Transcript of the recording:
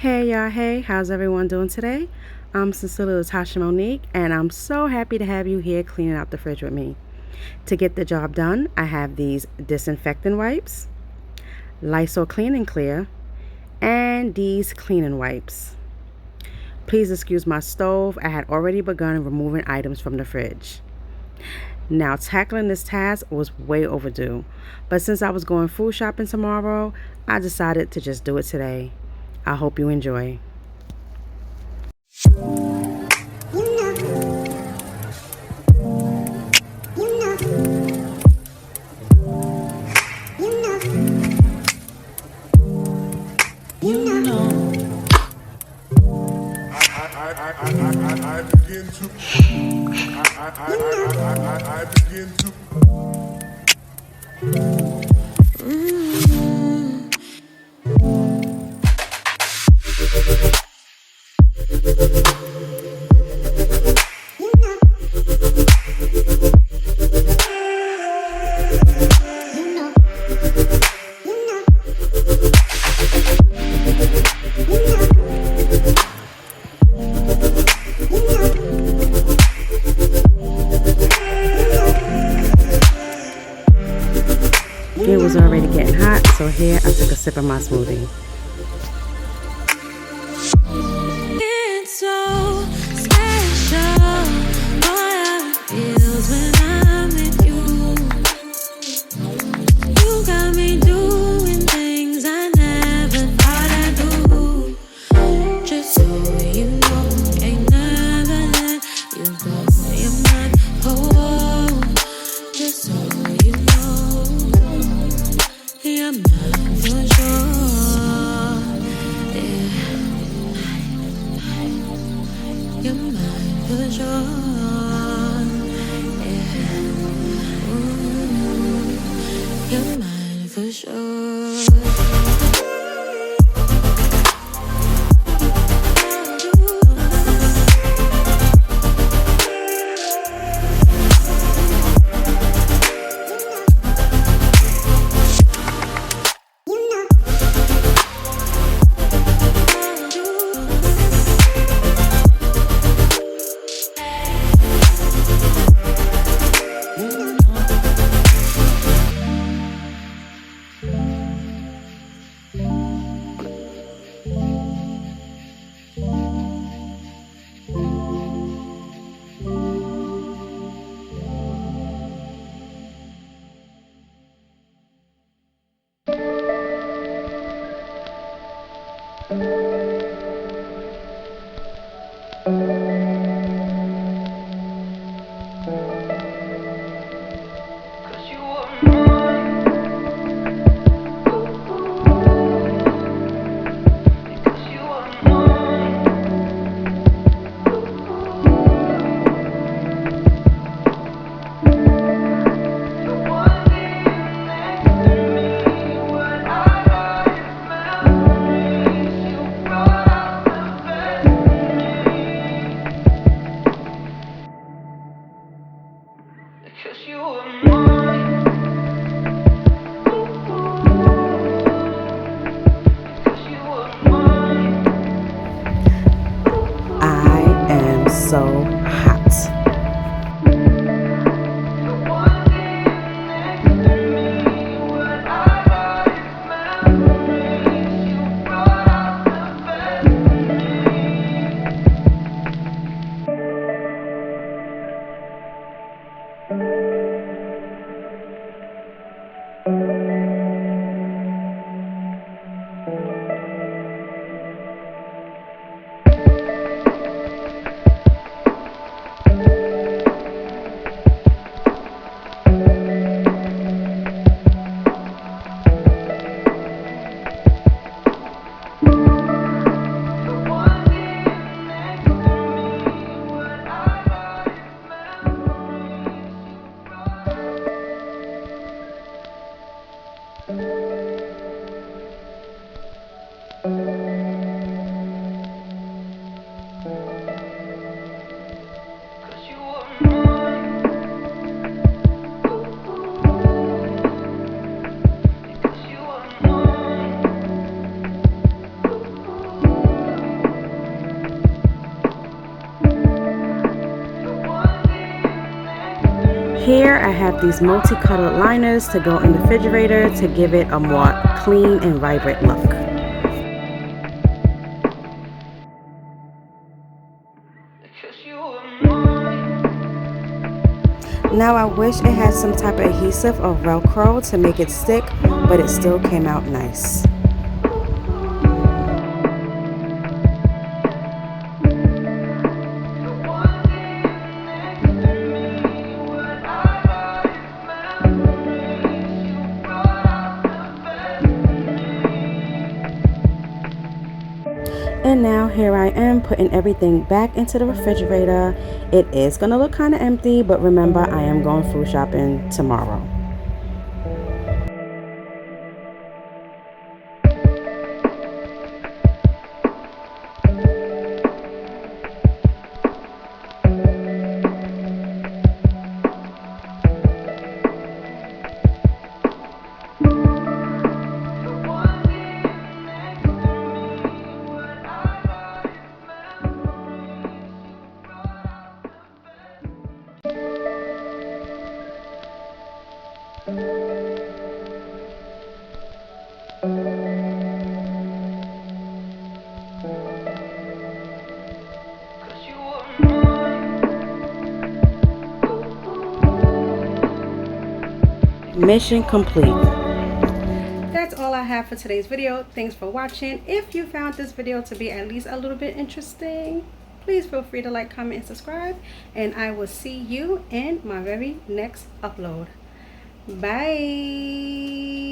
Hey y'all, hey, how's everyone doing today? I'm Cecilia Latasha Monique, and I'm so happy to have you here cleaning out the fridge with me. To get the job done, I have these disinfectant wipes, Lysol Clean and Clear, and these cleaning wipes. Please excuse my stove, I had already begun removing items from the fridge. Now, tackling this task was way overdue, but since I was going food shopping tomorrow, I decided to just do it today. I hope you enjoy. I begin to. I begin to. It was already getting hot, so here I took a sip of my smoothie. It's so special. Boy, how it feels when I'm with you. You got me doing things I never thought I'd do. Just so you know, ain't never let you go. You're mine, oh, just so you know, you're mine for sure. Yeah. You're mine for sure. Yeah. Ooh, you're mine for sure. I am so hot. Here I have these multicolored liners to go in the refrigerator to give it a more clean and vibrant look. Now I wish it had some type of adhesive or Velcro to make it stick, but it still came out nice. And now here I am putting everything back into the refrigerator. It is going to look kind of empty, but remember I am going food shopping tomorrow. Mission complete. That's all I have for today's video. Thanks for watching. If you found this video to be at least a little bit interesting, please feel free to like, comment, and subscribe. And I will see you in my very next upload. Bye.